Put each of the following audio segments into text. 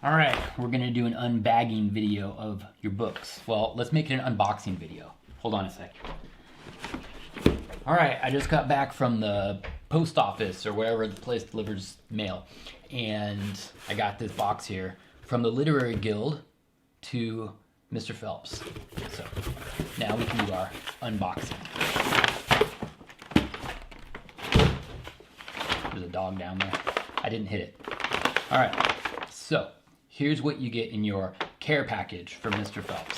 All right, we're gonna do an unbagging video of your books. Well, let's make it an unboxing video. Hold on a sec. All right, I just got back from the post office or wherever the place delivers mail, and I got this box here from the Literary Guild to Mr. Phelps. So now we can do our unboxing. There's a dog down there. I didn't hit it. All right, so here's what you get in your care package from Mr. Phelps.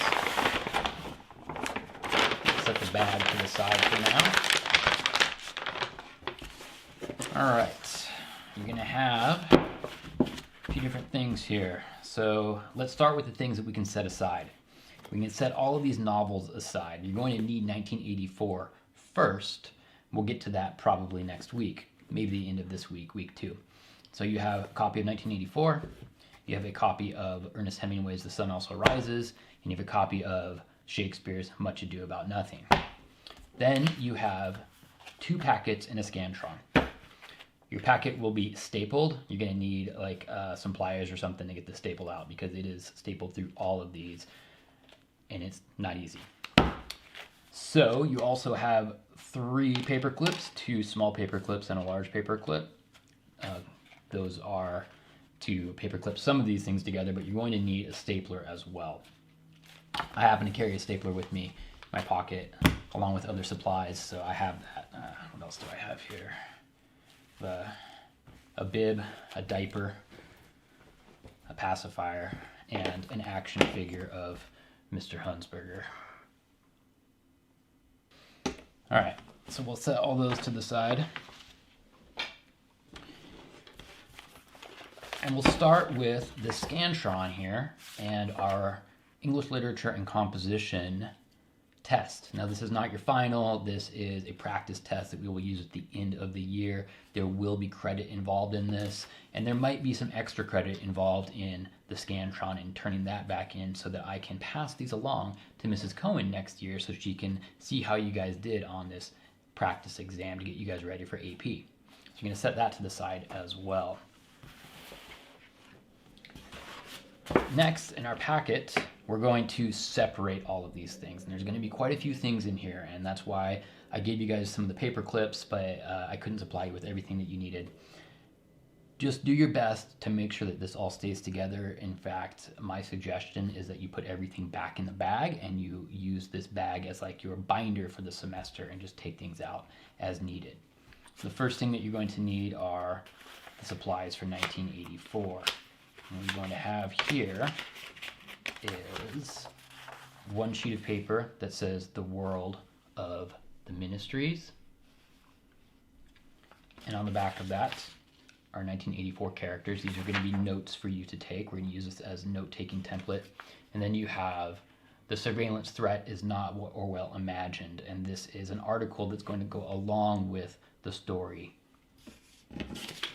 Set the bag to the side for now. All right, you're gonna have a few different things here. So let's start with the things that we can set aside. We can set all of these novels aside. You're going to need 1984 first. We'll get to that probably next week, maybe the end of this week, week 2. So you have a copy of 1984. You have a copy of Ernest Hemingway's The Sun Also Rises, and you have a copy of Shakespeare's Much Ado About Nothing. Then you have 2 packets and a Scantron. Your packet will be stapled. You're going to need like some pliers or something to get this stapled out because it is stapled through all of these, and it's not easy. So you also have 3 paper clips, 2 small paper clips and a large paper clip. Those are to paper clip some of these things together, but you're going to need a stapler as well. I happen to carry a stapler with me in my pocket along with other supplies, so I have that. What else do I have here? A bib, a diaper, a pacifier, and an action figure of Mr. Hunsberger. All right, so we'll set all those to the side. And we'll start with the Scantron here and our English Literature and Composition test. Now this is not your final, this is a practice test that we will use at the end of the year. There will be credit involved in this, and there might be some extra credit involved in the Scantron and turning that back in so that I can pass these along to Mrs. Cohen next year so she can see how you guys did on this practice exam to get you guys ready for AP. So you're going to set that to the side as well. Next, in our packet, we're going to separate all of these things. And there's going to be quite a few things in here, and that's why I gave you guys some of the paper clips, but I couldn't supply you with everything that you needed. Just do your best to make sure that this all stays together. In fact, my suggestion is that you put everything back in the bag and you use this bag as like your binder for the semester and just take things out as needed. So the first thing that you're going to need are the supplies for 1984. What we're going to have here is 1 sheet of paper that says The World of the Ministries. And on the back of that are 1984 characters. These are going to be notes for you to take. We're going to use this as a note-taking template. And then you have The Surveillance Threat is Not What Orwell Imagined. And this is an article that's going to go along with the story.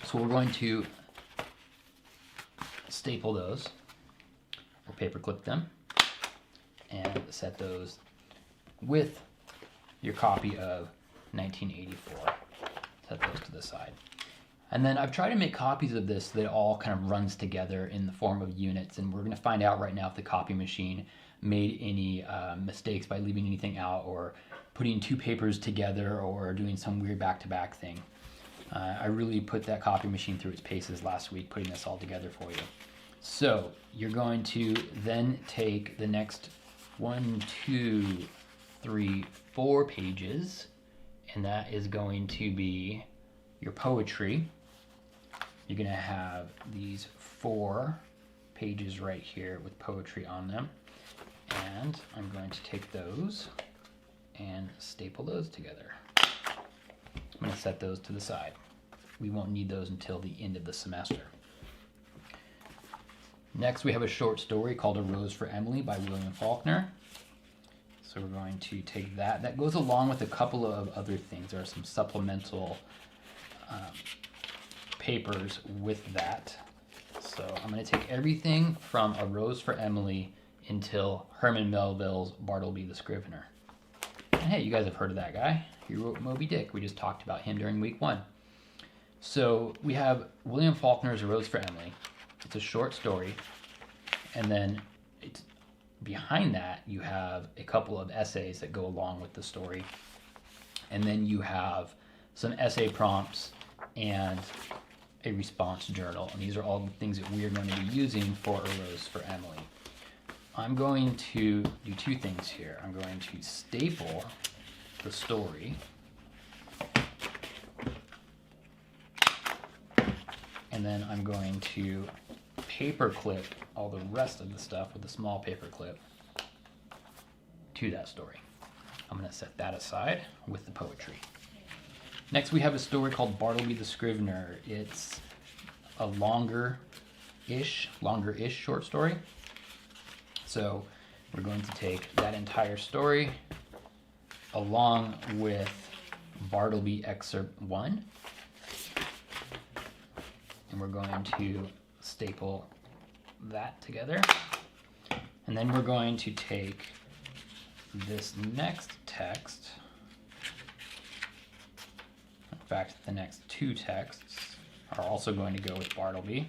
So we're going to staple those or paper clip them and set those with your copy of 1984. Set those to the side. And then I've tried to make copies of this that all kind of runs together in the form of units, and we're going to find out right now if the copy machine made any mistakes by leaving anything out or putting 2 papers together or doing some weird back-to-back thing. I really put that copy machine through its paces last week putting this all together for you. So you're going to then take the next 1, 2, 3, 4 pages, and that is going to be your poetry. You're going to have these 4 pages right here with poetry on them, and I'm going to take those and staple those together. I'm going to set those to the side. We won't need those until the end of the semester. Next, we have a short story called A Rose for Emily by William Faulkner. So we're going to take that. That goes along with a couple of other things. There are some supplemental papers with that. So I'm going to take everything from A Rose for Emily until Herman Melville's Bartleby the Scrivener. And hey, you guys have heard of that guy. He wrote Moby Dick. We just talked about him during week 1. So we have William Faulkner's A Rose for Emily. It's a short story. And then behind that, you have a couple of essays that go along with the story. And then you have some essay prompts and a response journal. And these are all the things that we are going to be using for A Rose for Emily. I'm going to do two things here. I'm going to staple the story. And then I'm going to paper clip all the rest of the stuff with a small paper clip to that story. I'm going to set that aside with the poetry. Next we have a story called Bartleby the Scrivener. It's a longer-ish short story. So we're going to take that entire story along with Bartleby Excerpt 1. And we're going to staple that together. And then we're going to take this next text. In fact, the next two texts are also going to go with Bartleby.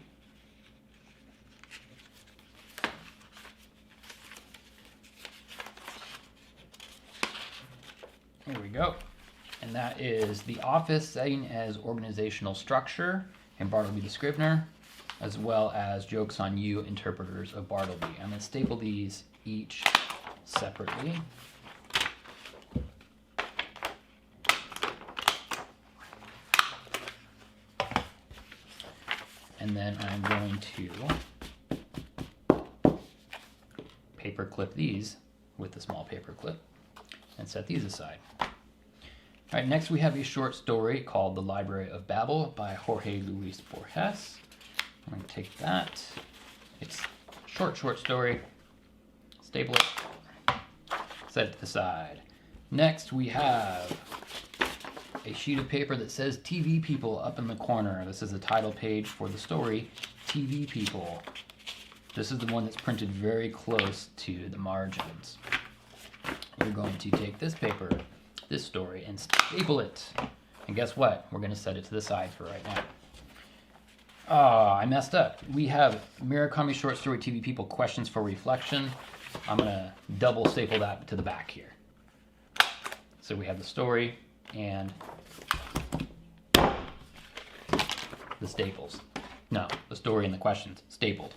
Here we go. And that is the office setting as organizational structure in Bartleby the Scrivener, as well as Jokes on You, interpreters of Bartleby. I'm going to staple these each separately. And then I'm going to paper clip these with the small paper clip and set these aside. All right, next we have a short story called The Library of Babel by Jorge Luis Borges. I'm going to take that. It's a short story, staple it, set it to the side. Next we have a sheet of paper that says TV People up in the corner. This is the title page for the story, TV People. This is the one that's printed very close to the margins. We're going to take this paper, this story, and staple it. And guess what? We're going to set it to the side for right now. I messed up. We have Murakami short story TV People questions for reflection. I'm going to double staple that to the back here. So we have the story and the staples. No, the story and the questions stapled.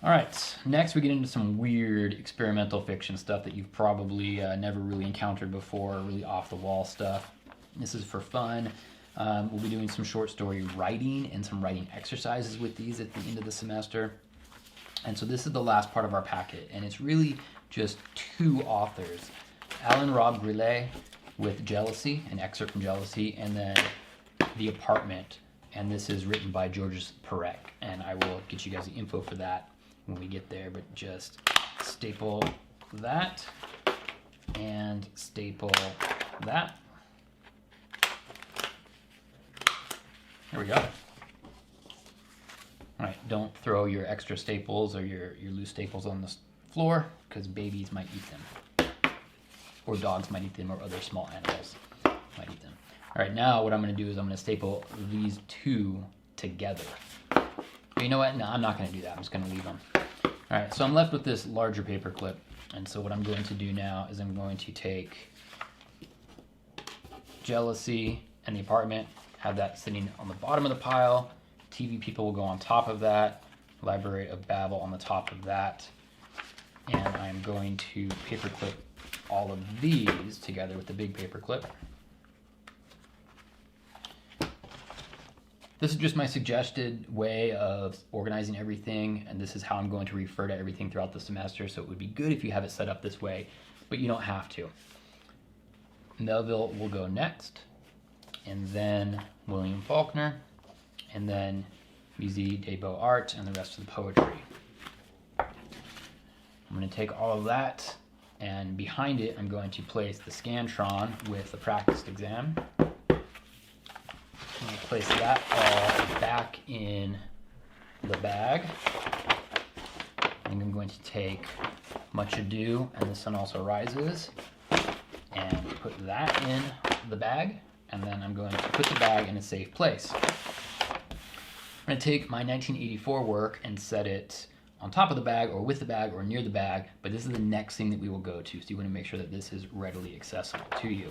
All right, next we get into some weird experimental fiction stuff that you've probably never really encountered before, really off-the-wall stuff. This is for fun. We'll be doing some short story writing and some writing exercises with these at the end of the semester. And so this is the last part of our packet, and it's really just two authors. Alan Rob Grillet with Jealousy, an excerpt from Jealousy, and then The Apartment, and this is written by Georges Perec, and I will get you guys the info for that when we get there, but just staple that and staple that. There we go. All right, don't throw your extra staples or your loose staples on the floor because babies might eat them, or dogs might eat them, or other small animals might eat them. All right, now what I'm going to do is I'm going to staple these two together. But you know what? No, I'm not going to do that. I'm just going to leave them. All right, so I'm left with this larger paper clip. And so what I'm going to do now is I'm going to take Jealousy and The Apartment, have that sitting on the bottom of the pile. TV People will go on top of that. Library of Babel on the top of that. And I'm going to paper clip all of these together with the big paper clip. This is just my suggested way of organizing everything, and this is how I'm going to refer to everything throughout the semester, so it would be good if you have it set up this way, but you don't have to. Melville will go next, and then William Faulkner, and then Musée des Beaux-Arts, and the rest of the poetry. I'm going to take all of that, and behind it I'm going to place the Scantron with the practice exam. I'm going to place that all back in the bag. And I'm going to take Much Ado and the Sun Also Rises and put that in the bag. And then I'm going to put the bag in a safe place. I'm going to take my 1984 work and set it on top of the bag or with the bag or near the bag, but this is the next thing that we will go to, so you want to make sure that this is readily accessible to you.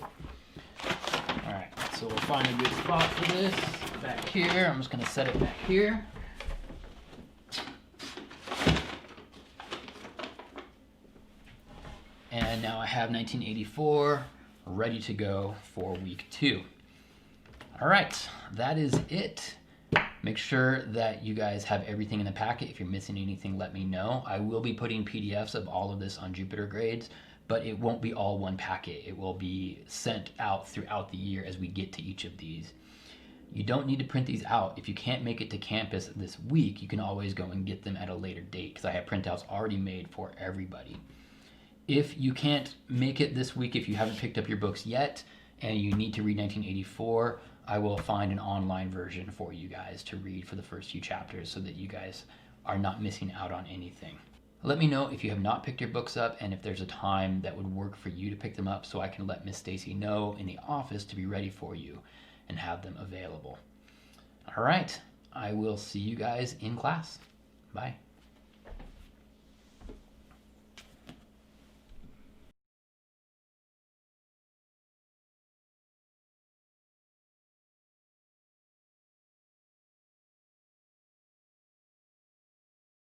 All right, so we'll find a good spot for this back here. I'm just going to set it back here. And now I have 1984 ready to go for week 2. All right, that is it. Make sure that you guys have everything in the packet. If you're missing anything, let me know. I will be putting PDFs of all of this on Jupiter Grades, but it won't be all one packet. It will be sent out throughout the year as we get to each of these. You don't need to print these out. If you can't make it to campus this week, you can always go and get them at a later date because I have printouts already made for everybody. If you can't make it this week, if you haven't picked up your books yet and you need to read 1984, I will find an online version for you guys to read for the first few chapters so that you guys are not missing out on anything. Let me know if you have not picked your books up and if there's a time that would work for you to pick them up so I can let Miss Stacy know in the office to be ready for you and have them available. All right, I will see you guys in class. Bye.